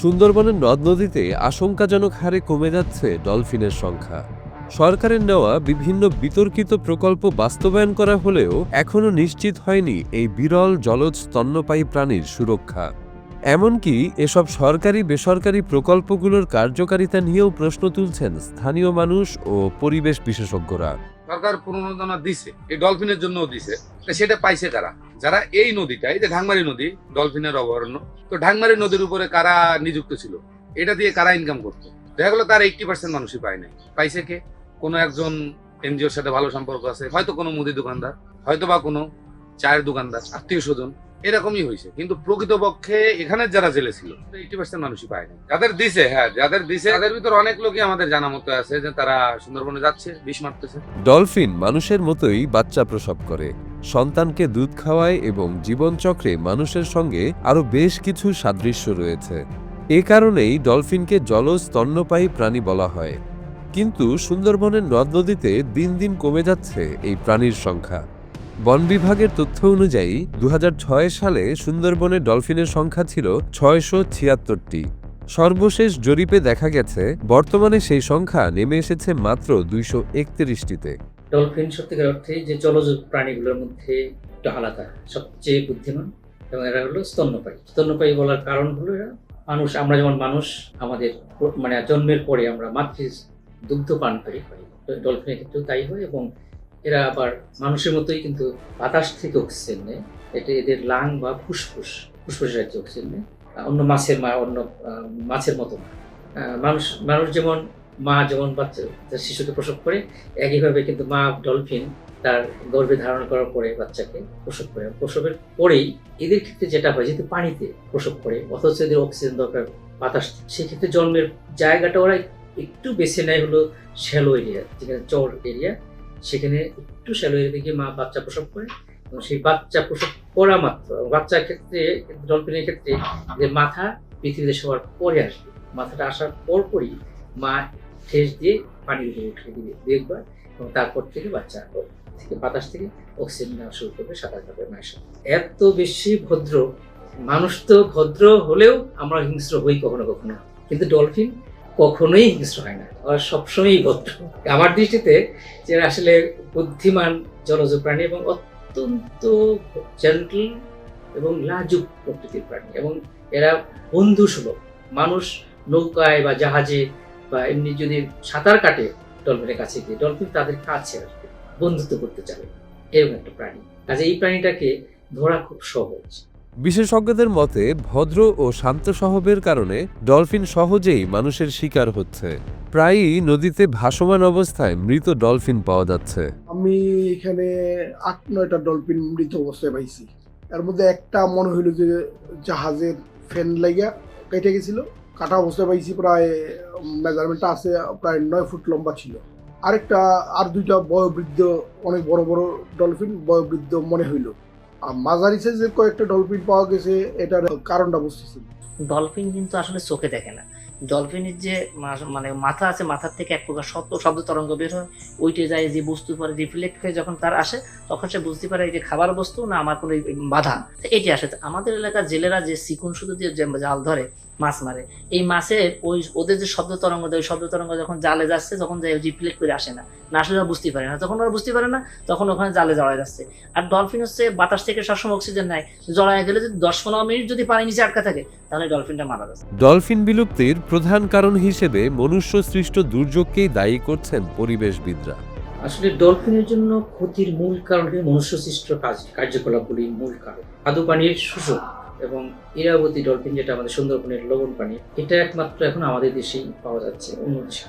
সুন্দরবনের নদ নদীতে আশঙ্কাজনক হারে কমে যাচ্ছে ডলফিনের সংখ্যা। সরকারের নেওয়া বিভিন্ন বিতর্কিত প্রকল্প বাস্তবায়ন করা হলেও এখনও নিশ্চিত হয়নি এই বিরল জলজ স্তন্যপায়ী প্রাণীর সুরক্ষা। এমনকি এসব সরকারি বেসরকারি প্রকল্পগুলোর কার্যকারিতা নিয়েও প্রশ্ন তুলছেন স্থানীয় মানুষ ও পরিবেশ বিশেষজ্ঞরা। সরকার প্রণোদনা দিছে, এই ডলফিনের জন্য দিছে, সেটা পাইছে কারা? যারা এই নদীটা, এই যে ঢাকমারি নদী ডলফিনের অভয়ারণ্য, তো ঢাকমারি নদীর উপরে কারা নিযুক্ত ছিল, এটা দিয়ে কারা ইনকাম করতো? দেখা গেলো তার 80% মানুষই পায় নাই। পাইছে কে? কোনো একজন এনজিওর সাথে ভালো সম্পর্ক আছে, হয়তো কোনো মুদি দোকানদার, হয়তো বা কোনো চায়ের দোকানদার, আত্মীয় স্বজন, এরকমই হয়েছে। কিন্তু প্রকৃতপক্ষে এখানে যারা জেলে ছিল 80% মানুষই পায় না। যাদের দিছে, যাদের দিছে তাদের ভিতর অনেক লোকই আমাদের জানা মতো আছে যে তারা সুন্দরবনে যাচ্ছে, বিষ মারতেছে। ডলফিন মানুষের মতোই বাচ্চা প্রসব করে, সন্তানকে দুধ খাওয়ায় এবং জীবনচক্রে মানুষের সঙ্গে আরও বেশ কিছু সাদৃশ্য রয়েছে। এ কারণেই ডলফিনকে জলজ স্তন্যপায়ী প্রাণী বলা হয়। কিন্তু সুন্দরবনের নদ নদীতে দিন দিন কমে যাচ্ছে এই প্রাণীর সংখ্যা। বন বিভাগের তথ্য অনুযায়ী 2006 সালে সুন্দরবনে ডলফিনের সংখ্যা ছিল 676টি। সর্বশেষ জরিপে দেখা গেছে বর্তমানে সেই সংখ্যা নেমে এসেছে মাত্র 231টিতে। ডলফিন সত্যিকার অর্থে যে জলজ প্রাণীগুলোর মধ্যে একটু আলাদা, সবচেয়ে বুদ্ধিমান, এবং এরা হলো স্তন্যপায়ী। স্তন্যপায়ী বলার কারণ হলো এরা মানুষ, আমরা যেমন মানুষ আমাদের মানে জন্মের পরে আমরা মাতৃ দুগ্ধ পান করি, ডলফিনের ক্ষেত্রেও তাই হয়। এবং এরা আবার মানুষের মতোই কিন্তু বাতাস থেকে অক্সিজেন নেয়। এটা এদের লাং বা ফুসফুসের সাহায্যে অক্সিজেন নেয়। অন্য মাছের মতো না। মানুষ যেমন মা যেমন বাচ্চা শিশুকে প্রসব করে, একইভাবে কিন্তু মা ডলফিন তার গর্ভে ধারণ করার পরে বাচ্চাকে প্রসব করে। প্রসবের পরেই এদের ক্ষেত্রে যেটা হয়, যেহেতু পানিতে প্রসব করে, অথচ এদের অক্সিজেন দরকার বাতাস, সেক্ষেত্রে জন্মের জায়গাটা ওরা একটু বেছে নেয় হলো শ্যালো এরিয়া, যেখানে চর এরিয়া, সেখানে একটু শ্যালো এরিয়া থেকে মা বাচ্চা প্রসব করে। এবং সেই বাচ্চা প্রসব করা মাত্র, বাচ্চার ক্ষেত্রে ডলফিনের ক্ষেত্রে যে মাথা পৃথিবীতে সবার পরে আসবে, মাথাটা আসার পরপরই মা ঠেস দিয়ে পানির উপরে উঠে দিবে দেখবার, এবং তারপর থেকে বাচ্চা থেকে বাতাস থেকে অক্সিজেন নেওয়া শুরু করবে, সাঁতার কাটবে মায়ের সাথে। এত বেশি ভদ্র মানুষ, তো ভদ্র হলেও আমরা হিংস্র হই কখনো কখনো, কিন্তু ডলফিন কখনোই হিংস্র হয় না, ওরা সবসময়ই ভদ্র। আমার দৃষ্টিতে যে আসলে বুদ্ধিমান জলজ প্রাণী এবং অত্যন্ত জেন্টল এবং লাজুক প্রকৃতির প্রাণী, এবং এরা বন্ধু সুলভ। মানুষ নৌকায় বা জাহাজে বা এমনি যদি সাঁতার কাটে ডলফিনের কাছে গিয়ে, ডলফিন তাদের কাছে আসবে, বন্ধুত্ব করতে চাবে, এরকম একটা প্রাণী। কাজে এই প্রাণীটাকে ধরা খুব সহজ। বিশেষজ্ঞদের মতে ভদ্র ও শান্ত স্বভাবের কারণে ডলফিন সহজেই মানুষের শিকার হচ্ছে। প্রায়ই নদীতে ভাসমান অবস্থায় মৃত ডলফিন পাওয়া যাচ্ছে। আমি এখানে 8-9টা ডলফিন মৃত অবস্থায় পাইছি। এর মধ্যে একটা মনে হইল যে জাহাজের ফ্যান লাগিয়া কেটে গেছিল, কাটা অবস্থায় পাইছি। প্রায় মেজারমেন্টটা আছে, প্রায় 9 ফুট লম্বা ছিল। আরেকটা, আর দুইটা বয়োবৃদ্ধ, অনেক বড় বড় ডলফিন, বয়োবৃদ্ধ মনে হইল। আর মাঝারি সাইজের কয়েকটা ডলফিন পাওয়া গেছে, এটার কারণটা বুঝতেছি। ডলফিন কিন্তু আসলে চোখে দেখে না। ডলফিনের যে মানে মাথা আছে, মাথার থেকে এক প্রকার শব্দ তরঙ্গ বের হয়, ওইটা যায় যে বস্তুর পরে রিফ্লেক্ট হয়ে যখন তার আসে, তখন সে বুঝতে পারে এই যে খাবার বস্তু না আমার কোনো বাধা, এটি আসে। আমাদের এলাকার জেলেরা যে চিকুন সুতো দিয়ে জাল ধরে মাছ মারে, এই মাছের ওদের যে শব্দ তরঙ্গ দেয়, ওই শব্দ তরঙ্গ যখন জালে যাচ্ছে, তখন যাই রিফ্লেক্ট করে আসে না, না আসলে বুঝতে পারে না। যখন ওরা বুঝতে পারে না, তখন ওখানে জালে জড়ায় যাচ্ছে। আর ডলফিন হচ্ছে বাতাস থেকে সবসময় অক্সিজেন নেয়, জড়ায় গেলে যদি 10-15 মিনিট যদি পানি নিচে আটকা থাকে, তাহলে ডলফিনটা মারা যাচ্ছে। ডলফিন বিলুপ্তির প্রধান কারণ হিসেবে মনুষ্য সৃষ্ট দুর্যোগকেই দায়ী করছেন পরিবেশবিদরা। আসলে ডলফিনের জন্য ক্ষতির মূল কারণ মনুষ্য সৃষ্ট কার্যকলাপগুলির মূল কারণ। স্বাদু পানির শোষক এবং ইরাবতী ডলফিন, যেটা আমাদের সুন্দরবনের লবণ পানি, এটা একমাত্র এখন আমাদের দেশেই পাওয়া যাচ্ছে, অন্য দেশে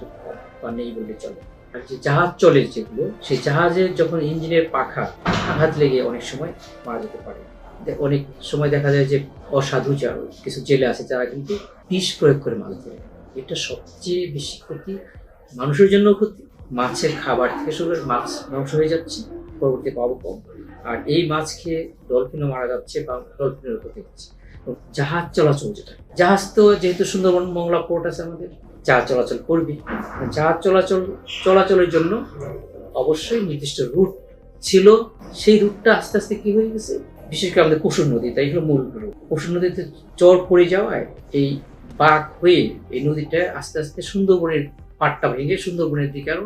বা নেই বললে চলে। আর যে জাহাজ চলে যেগুলো, সেই জাহাজের যখন ইঞ্জিনের পাখা আঘাত লেগে অনেক সময় মারা যেতে পারে। অনেক সময় দেখা যায় যে অসাধু কিছু জেলে আছে যারা কিন্তু বিষ প্রয়োগ করে মাছ ধরে। এটা সবচেয়ে বেশি ক্ষতি, মানুষের জন্য ক্ষতি। মাছের খাবার থেকে শুরু করে মাছ ধ্বংস হয়ে যাচ্ছে, পরবর্তী পাবো কম। আর এই মাছ খেয়ে ডলফিনও মারা যাচ্ছে বা ডলফিনের ক্ষতি হচ্ছে। জাহাজ চলাচল, যেটা জাহাজ তো যেহেতু সুন্দরবন মংলা পোর্ট আছে, আমাদের জাহাজ চলাচল করবে। জাহাজ চলাচলের জন্য অবশ্যই নির্দিষ্ট রুট ছিল, সেই রুটটা আস্তে আস্তে কি হয়ে গেছে, বিশেষ করে আমাদের কুসুর নদী, তাই হলো মূল রুট। কুসুর নদীতে চর পড়ে যাওয়ায় এই বাঁক হয়ে এই নদীটা আস্তে আস্তে সুন্দরবনের পাটটা ভেঙে সুন্দরবনের দিকে আরো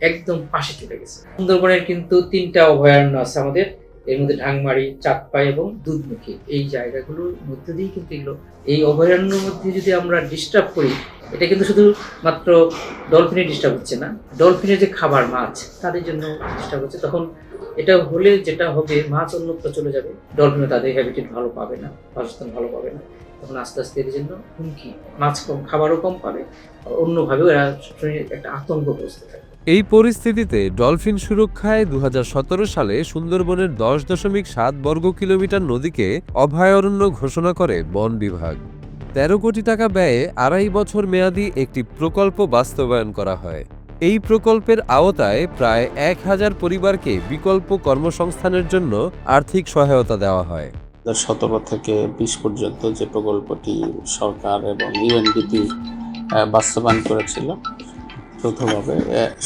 একদম পাশে চলে গেছে। সুন্দরবনের কিন্তু 3টা অভয়ারণ্য আছে আমাদের, এর মধ্যে ঢাংমারি, চাঁদপাই এবং দুধমুখী, এই জায়গাগুলোর মধ্যে দিয়েই কিন্তু এগুলো। এই অভয়ারণ্যের মধ্যে যদি আমরা ডিস্টার্ব করি, এটা কিন্তু শুধু মাত্র ডলফিনের ডিস্টার্ব হচ্ছে না, ডলফিনের যে খাবার মাছ তাদের জন্য ডিস্টার্ব হচ্ছে। তখন এটা হলে যেটা হবে, মাছ অন্যত্র চলে যাবে, ডলফিনও তাদের হ্যাবিটেট ভালো পাবে না, বাসস্থান ভালো পাবে না। তখন আস্তে আস্তে এর জন্য হুমকি, মাছ কম, খাবারও কম পাবে, অন্যভাবেও এরা একটা আতঙ্কগ্রস্ত থাকে। এই পরিস্থিতিতে ডলফিন সুরক্ষায় 2017 সালে সুন্দরবনের 10.7 বর্গ কিলোমিটার নদীকে অভয়ারণ্য ঘোষণা করে বন বিভাগ। 13 কোটি টাকা ব্যয়ে 2.5 বছর মেয়াদী একটি প্রকল্প বাস্তবায়ন করা হয়। এই প্রকল্পের আওতায় প্রায় 1000 পরিবারকে বিকল্প কর্মসংস্থানের জন্য আর্থিক সহায়তা দেওয়া হয়। 2017 থেকে 20 পর্যন্ত যে প্রকল্পটি সরকার এবং ইউএনডিপি বাস্তবায়ন করেছিল যৌথভাবে,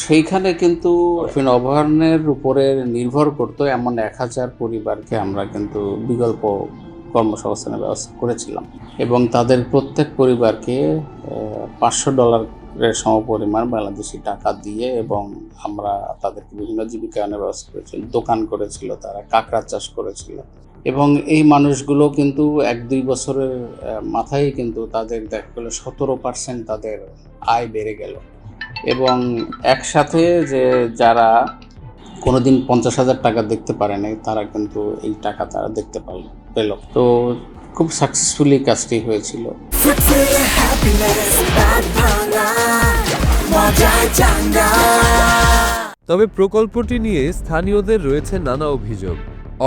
সেইখানে কিন্তু ডলফিন অভয়ারণ্যের উপরে নির্ভর করতো এমন 1000 পরিবারকে আমরা কিন্তু বিকল্প কর্মসংস্থানের ব্যবস্থা করেছিলাম এবং তাদের প্রত্যেক পরিবারকে $500 সমপরিমাণ বাংলাদেশি টাকা দিয়ে, এবং আমরা তাদেরকে বিভিন্ন জীবিকায়নের ব্যবস্থা করেছিল, দোকান করেছিল, তারা কাঁকড়া চাষ করেছিল। এবং এই মানুষগুলো কিন্তু 1-2 বছরের মাথায় কিন্তু তাদের দেখা গেল 17% তাদের আয় বেড়ে গেল। এবং একসাথে যে যারা কোনোদিন 50,000 টাকা দেখতে পারে নাই, তারা কিন্তু এই টাকা তারা দেখতে পেল। তো খুব সাকসেসফুলি কাজটি হয়েছিল। তবে প্রকল্পটি নিয়ে স্থানীয়দের রয়েছে নানা অভিযোগ।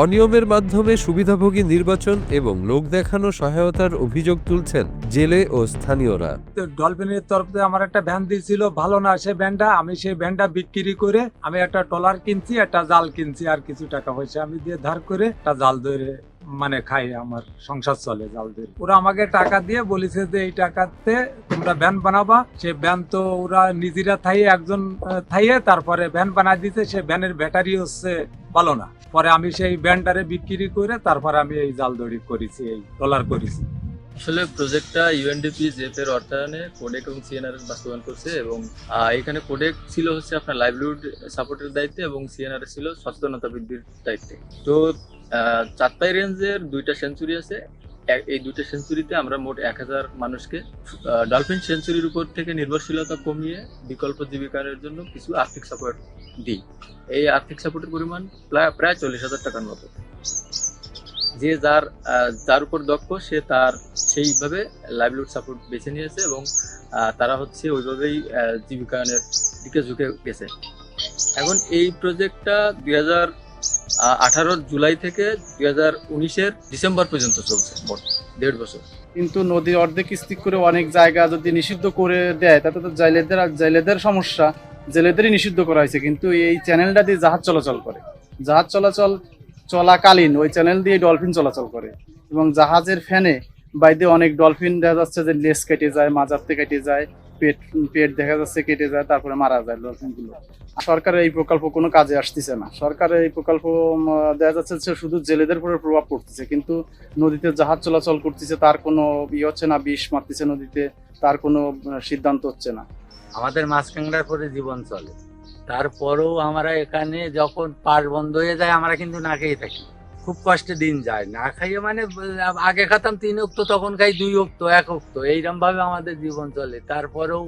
অনিয়মের মাধ্যমে সুবিধাভোগী নির্বাচন এবং লোক দেখানো সহায়তার অভিযোগ তুলছেন জেলে ও স্থানীয়রা। ডলফিনের তরফ থেকে আমার একটা ভ্যান দিয়েছিল, ভালো না সে ভ্যানটা, আমি সেই ভ্যানটা বিক্রি করে আমি একটা ট্রলার কিনছি, একটা জাল কিনছি, আর কিছু টাকা পয়সা আমি দিয়ে ধার করে একটা জাল ধরে মানে খাই, আমার সংসার চলে জাল ধরে। ওরা আমাকে টাকা দিয়ে বলেছে যে এই টাকাতে তোমরা ভ্যান বানাবা। সে ভ্যান তো ওরা নিজেরা থাইয়ে একজন থাইয়ে তারপরে ভ্যান বানাই দিতে, সে ভ্যানের ব্যাটারি হচ্ছে ভালো না। পরে আমি সেই ভ্যানটারে বিক্রি করে তারপরে আমি এই জাল দড়ি করেছি, এই ট্রলার করেছি। আসলে প্রজেক্টটা ইউএনডিপি জেপের অর্থায়নে কোডেক এবং সিএনআর বাস্তবায়ন করছে এবং এখানে কোডেক ছিল হচ্ছে আপনার লাইভলিহুড সাপোর্টের দায়িত্বে এবং সিএনআর ছিল সচেতনতা বৃদ্ধির দায়িত্বে। তো চাঁদপাই রেঞ্জের 2টা সেঞ্চুরি আছে, এই 2টা সেঞ্চুরিতে আমরা মোট 1000 মানুষকে ডলফিন সেঞ্চুরির উপর থেকে নির্ভরশীলতা কমিয়ে বিকল্প জীবিকার জন্য কিছু আর্থিক সাপোর্ট দিই। এই আর্থিক সাপোর্টের পরিমাণ প্রায় 40,000 টাকার মতো। যে যার উপর দক্ষ সে তার সেইভাবে লাইভলিহুড সাপোর্ট বেছে নিয়েছে এবং তারা হচ্ছে ওইভাবেই জীবিকায়নের দিকে ঝুঁকে গেছে। এখন এই প্রজেক্টটা 2018 জুলাই থেকে 2019 ডিসেম্বর পর্যন্ত চলছে, মোট 1.5 বছর। কিন্তু নদী অর্ধেক স্থির করে অনেক জায়গা যদি নিষিদ্ধ করে দেয়, তাতে তো জেলেদের সমস্যা, জেলেদেরই নিষিদ্ধ করা হয়েছে। কিন্তু এই চ্যানেলটা দিয়ে জাহাজ চলাচল করে, জাহাজ চলাকালীন ওই চ্যানেল দিয়ে ডলফিন চলাচল করে এবং জাহাজের ফ্যানে বাইরে অনেক ডলফিন দেখা যাচ্ছে যে লেজ কেটে যায়, মাজারতে কেটে যায়, পেট দেখা যাচ্ছে কেটে যায়, তারপরে মারা যায় ডলফিনগুলো। সরকারের এই প্রকল্প কোনো কাজে আসতেছে না। সরকারের এই প্রকল্প দেখা যাচ্ছে যে শুধু জেলেদের উপরে প্রভাব পড়তেছে, কিন্তু নদীতে জাহাজ চলাচল করতেছে তার কোনো হচ্ছে না, বিষ মারতেছে নদীতে, তার কোনো সিদ্ধান্ত হচ্ছে না। আমাদের মাছ কাঁকড়ার পরে জীবন চলে, তারপরেও আমরা এখানে যখন পাট বন্ধ হয়ে যায় আমরা কিন্তু না খেয়ে থাকি, খুব কষ্টে দিন যায়। না খাইয়ে মানে আগে খেতাম 3 ওক্ত, তখন খাই 2 ওক্ত, 1 ওক্ত, এইরকম ভাবে আমাদের জীবন চলে। তারপরেও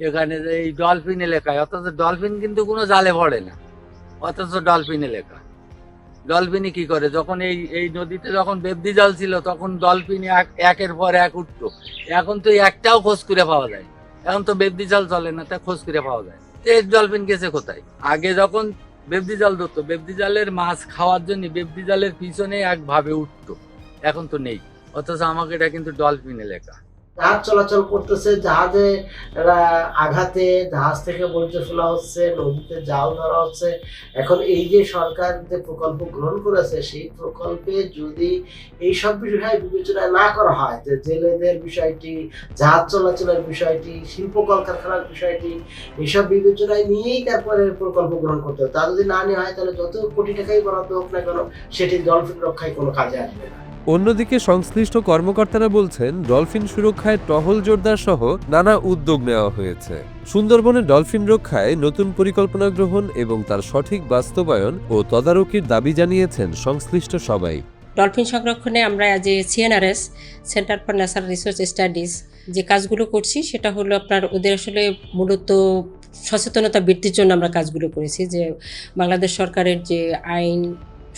এখানে এই ডলফিন এলাকায়, অথচ ডলফিন কিন্তু কোনো জালে পড়ে না, অথচ ডলফিন এলাকা। ডলফিনই কি করে, যখন এই নদীতে যখন বেবদি জাল ছিল তখন ডলফিন একের পর এক উঠতো। এখন তো একটাও খোঁজ করে পাওয়া যায়, এখন তো বেবদি জাল চলে না, তা খোঁজ করে পাওয়া যায়। এই ডলফিন গেছে কোথায়? আগে যখন বেবদি জাল ধরতো, বেবদি জালের মাছ খাওয়ার জন্য বেবদি জালের পিছনে একভাবে উঠতো, এখন তো নেই। অথচ আমাকে এটা কিন্তু ডলফিন এলাকা। জাহাজ চলাচল করতেছে, জাহাজে আঘাতে জাহাজ থেকে বর্জ্য ফেলা হচ্ছে, নদীতে জাল ধরা হচ্ছে। এখন এই যে সরকার যে প্রকল্প গ্রহণ করেছে, সেই প্রকল্পে যদি এইসব বিষয় বিবেচনা না করা হয়, যে জেলেদের বিষয়টি, জাহাজ চলাচলের বিষয়টি, শিল্প কলকারখানার বিষয়টি, এইসব বিবেচনায় নিয়েই তারপরে প্রকল্প গ্রহণ করতে হবে। তা যদি না নেওয়া হয়, তাহলে যত কোটি টাকাই বরাদ্দ হোক না কেন, সেটি ডলফিন রক্ষায় কোনো কাজে আসবে না। অন্যদিকে সংশ্লিষ্ট কর্মকর্তারা বলছেন ডলফিন সুরক্ষায় টহল জোরদার সহ নানা উদ্যোগ নেওয়া হয়েছে। সুন্দরবনে ডলফিন রক্ষায় নতুন পরিকল্পনা গ্রহণ এবং তার সঠিক বাস্তবায়ন ও তদারকির দাবি জানিয়েছেন সংশ্লিষ্ট সবাই। ডলফিন সংরক্ষণে আমরা যে সিএনআরএস, centre for natural resource studies, যে কাজগুলো করছি সেটা হলো আপনার ওদের আসলে মূলত সচেতনতা বৃদ্ধির জন্য আমরা কাজগুলো করেছি। যে বাংলাদেশ সরকারের যে আইন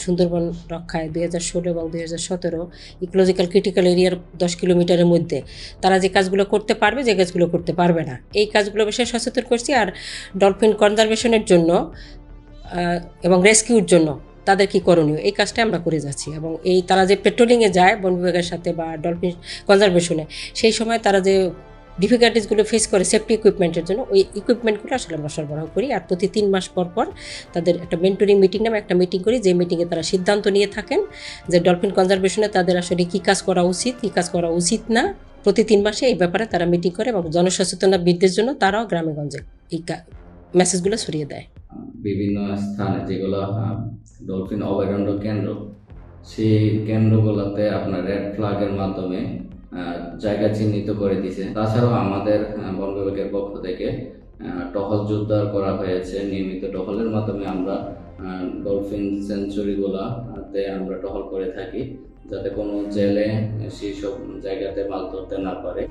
সুন্দরবন রক্ষায় 2016 এবং 2017 ইকোলজিক্যাল ক্রিটিক্যাল এরিয়ার 10 কিলোমিটারের মধ্যে তারা যে কাজগুলো করতে পারবে, যে কাজগুলো করতে পারবে না, এই কাজগুলো বিষয়ে সচেতন করছি। আর ডলফিন কনজারভেশনের জন্য এবং রেস্কিউর জন্য তাদের কি করণীয়, এই কাজটা আমরা করে যাচ্ছি। এবং এই তারা যে পেট্রোলিংয়ে যায় বন বিভাগের সাথে বা ডলফিন কনজারভেশনে, সেই সময় তারা যে ডিফিকাল্টিসগুলো ফেস করে সেফটি ইকুইপমেন্টের জন্য, ওই ইকুইপমেন্টগুলো আসলে আমরা সরবরাহ করি। আর প্রতি 3 মাস পর পর তাদের একটা মেন্টরিং মিটিং নামে একটা মিটিং করি, যে মিটিংয়ে তারা সিদ্ধান্ত নিয়ে থাকেন যে ডলফিন কনজারভেশনে তাদের আসলে কী কাজ করা উচিত, কী কাজ করা উচিত না। প্রতি 3 মাসে এই ব্যাপারে তারা মিটিং করে এবং জনসচেতনতা বৃদ্ধির জন্য তারাও গ্রামে গঞ্জে এই মেসেজগুলো ছড়িয়ে দেয়। বিভিন্ন স্থানে যেগুলো ডলফিন অভয়ারণ্য কেন্দ্র, সেই কেন্দ্রগুলোতে আপনার রেড ফ্ল্যাগের মাধ্যমে জায়গা চিহ্নিত করে দিছে। তাছাড়াও আমাদের বন বিভাগের পক্ষ থেকে টহল জোরদার করা হয়েছে। নিয়মিত টহলের মাধ্যমে আমরা ডলফিন সেঞ্চুরিগুলোতে আমরা টহল করে থাকি, যাতে কোনো জেলে সেই সব জায়গাতে মাছ ধরতে না পারে।